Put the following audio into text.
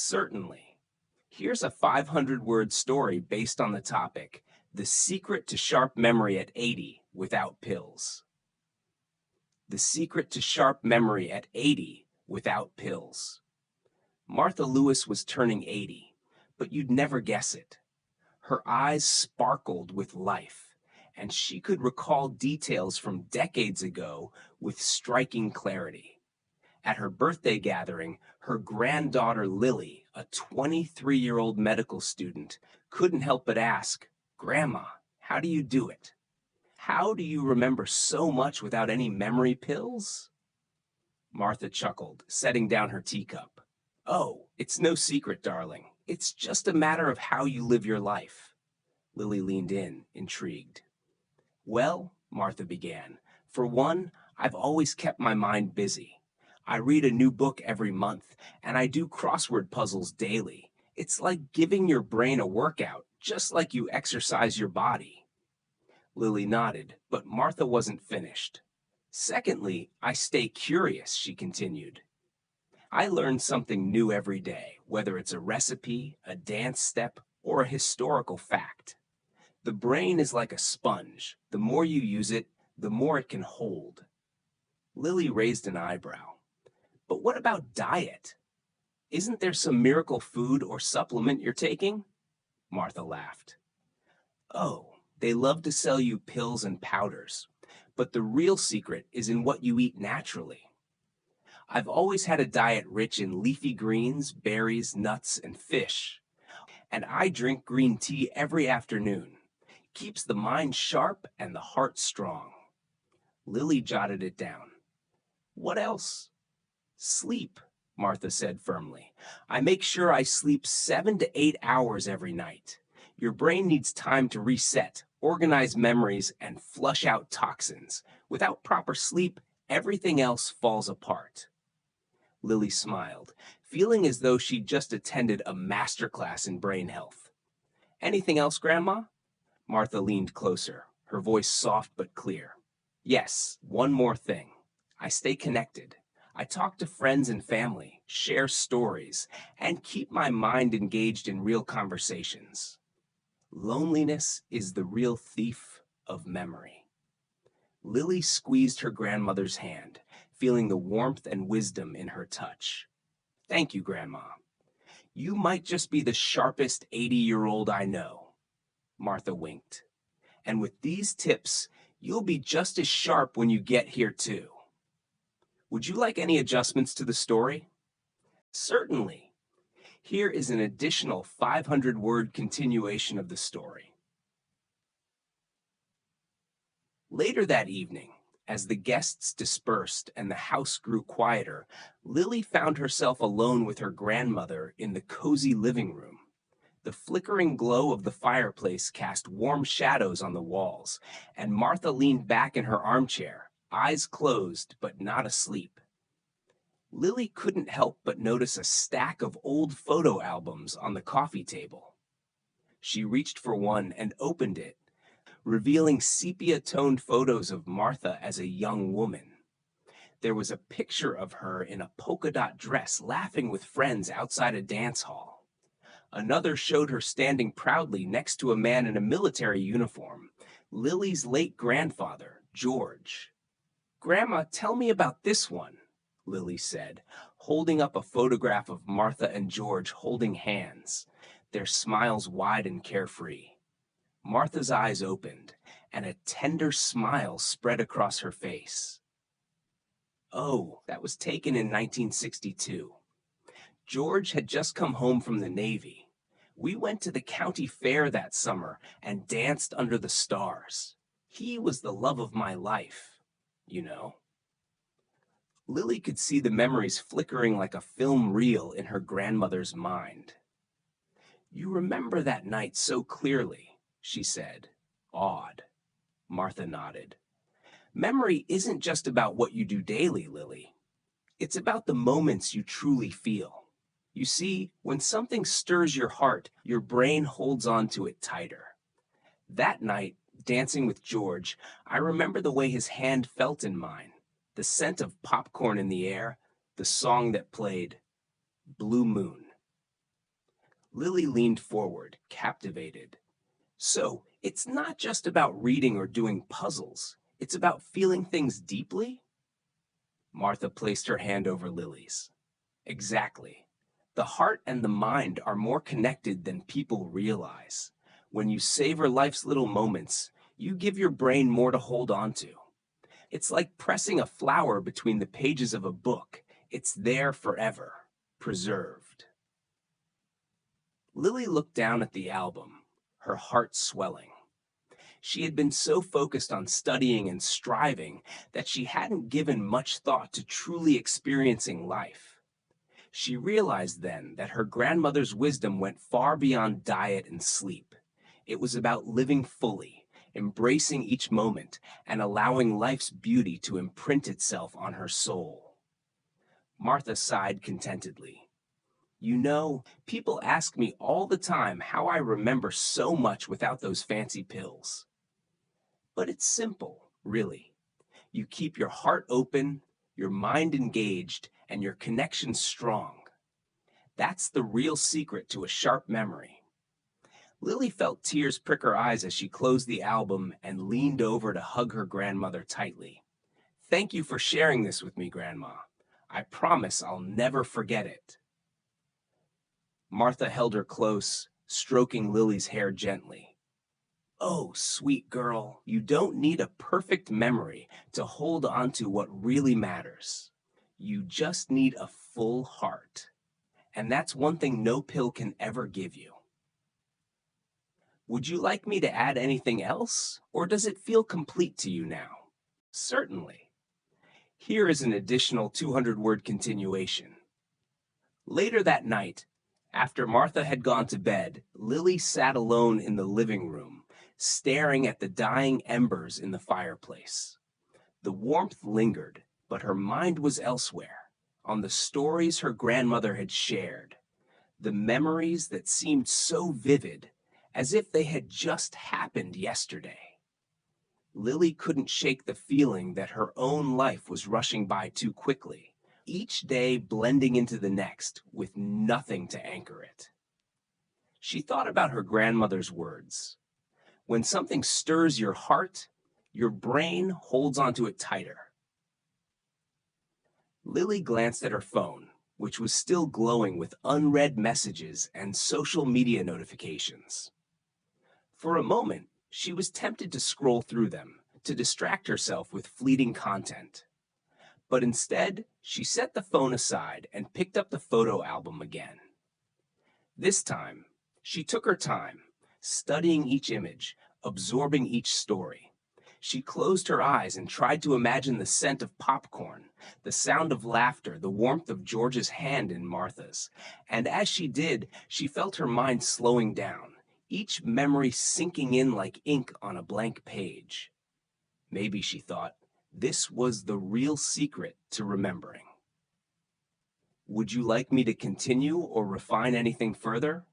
Certainly. Here's a 500-word story based on the topic, The Secret to Sharp Memory at 80 Without Pills. The Secret to Sharp Memory at 80 Without Pills. Martha Lewis was turning 80, but you'd never guess it. Her eyes sparkled with life, and she could recall details from decades ago with striking clarity. At her birthday gathering, her granddaughter Lily, a 23-year-old medical student, couldn't help but ask, "Grandma, how do you do it? How do you remember so much without any memory pills?" Martha chuckled, setting down her teacup. "Oh, it's no secret, darling. It's just a matter of how you live your life." Lily leaned in, intrigued. "Well," Martha began, "for one, I've always kept my mind busy. I read a new book every month, and I do crossword puzzles daily. It's like giving your brain a workout, just like you exercise your body." Lily nodded, but Martha wasn't finished. "Secondly, I stay curious," she continued. "I learn something new every day, whether it's a recipe, a dance step, or a historical fact. The brain is like a sponge. The more you use it, the more it can hold." Lily raised an eyebrow. "But what about diet? Isn't there some miracle food or supplement you're taking?" Martha laughed. "Oh, they love to sell you pills and powders, but the real secret is in what you eat naturally. I've always had a diet rich in leafy greens, berries, nuts, and fish. And I drink green tea every afternoon. Keeps the mind sharp and the heart strong." Lily jotted it down. "What else?" "Sleep," Martha said firmly. "I make sure I sleep 7 to 8 hours every night. Your brain needs time to reset, organize memories, and flush out toxins. Without proper sleep, everything else falls apart." Lily smiled, feeling as though she'd just attended a masterclass in brain health. "Anything else, Grandma?" Martha leaned closer, her voice soft but clear. "Yes, one more thing. I stay connected. I talk to friends and family, share stories, and keep my mind engaged in real conversations. Loneliness is the real thief of memory." Lily squeezed her grandmother's hand, feeling the warmth and wisdom in her touch. "Thank you, Grandma. You might just be the sharpest 80-year-old I know." Martha winked. "And with these tips, you'll be just as sharp when you get here, too. Would you like any adjustments to the story?" "Certainly. Here is an additional 500-word continuation of the story." Later that evening, as the guests dispersed and the house grew quieter, Lily found herself alone with her grandmother in the cozy living room. The flickering glow of the fireplace cast warm shadows on the walls, and Martha leaned back in her armchair, eyes closed but not asleep. Lily couldn't help but notice a stack of old photo albums on the coffee table. She reached for one and opened it, revealing sepia-toned photos of Martha as a young woman. There was a picture of her in a polka-dot dress laughing with friends outside a dance hall. Another showed her standing proudly next to a man in a military uniform, Lily's late grandfather, George. "Grandma, tell me about this one," Lily said, holding up a photograph of Martha and George holding hands, their smiles wide and carefree. Martha's eyes opened, and a tender smile spread across her face. "Oh, that was taken in 1962. George had just come home from the Navy. We went to the county fair that summer and danced under the stars. He was the love of my life, you know." Lily could see the memories flickering like a film reel in her grandmother's mind. "You remember that night so clearly," she said, awed. Martha nodded. "Memory isn't just about what you do daily, Lily. It's about the moments you truly feel. You see, when something stirs your heart, your brain holds on to it tighter. That night, dancing with George, I remember the way his hand felt in mine, the scent of popcorn in the air, the song that played, Blue Moon." Lily leaned forward, captivated. So, it's not just about reading or doing puzzles. It's about feeling things deeply? Martha placed her hand over Lily's. Exactly. The heart and the mind are more connected than people realize. When you savor life's little moments, you give your brain more to hold on to. It's like pressing a flower between the pages of a book. It's there forever, preserved. Lily looked down at the album, her heart swelling. She had been so focused on studying and striving that she hadn't given much thought to truly experiencing life. She realized then that her grandmother's wisdom went far beyond diet and sleep. It was about living fully, embracing each moment, and allowing life's beauty to imprint itself on her soul. Martha sighed contentedly. You know, people ask me all the time how I remember so much without those fancy pills. But it's simple, really. You keep your heart open, your mind engaged, and your connection strong. That's the real secret to a sharp memory. Lily felt tears prick her eyes as she closed the album and leaned over to hug her grandmother tightly. Thank you for sharing this with me, Grandma. I promise I'll never forget it. Martha held her close, stroking Lily's hair gently. Oh, sweet girl, you don't need a perfect memory to hold on to what really matters. You just need a full heart. And that's one thing no pill can ever give you. Would you like me to add anything else, or does it feel complete to you now? Certainly. Here is an additional 200-word continuation. Later that night, after Martha had gone to bed, Lily sat alone in the living room, staring at the dying embers in the fireplace. The warmth lingered, but her mind was elsewhere, on the stories her grandmother had shared, the memories that seemed so vivid, as if they had just happened yesterday. Lily couldn't shake the feeling that her own life was rushing by too quickly, each day blending into the next with nothing to anchor it. She thought about her grandmother's words. When something stirs your heart, your brain holds onto it tighter. Lily glanced at her phone, which was still glowing with unread messages and social media notifications. For a moment, she was tempted to scroll through them, to distract herself with fleeting content. But instead, she set the phone aside and picked up the photo album again. This time, she took her time, studying each image, absorbing each story. She closed her eyes and tried to imagine the scent of popcorn, the sound of laughter, the warmth of George's hand in Martha's. And as she did, she felt her mind slowing down, each memory sinking in like ink on a blank page. Maybe, she thought, this was the real secret to remembering. Would you like me to continue or refine anything further?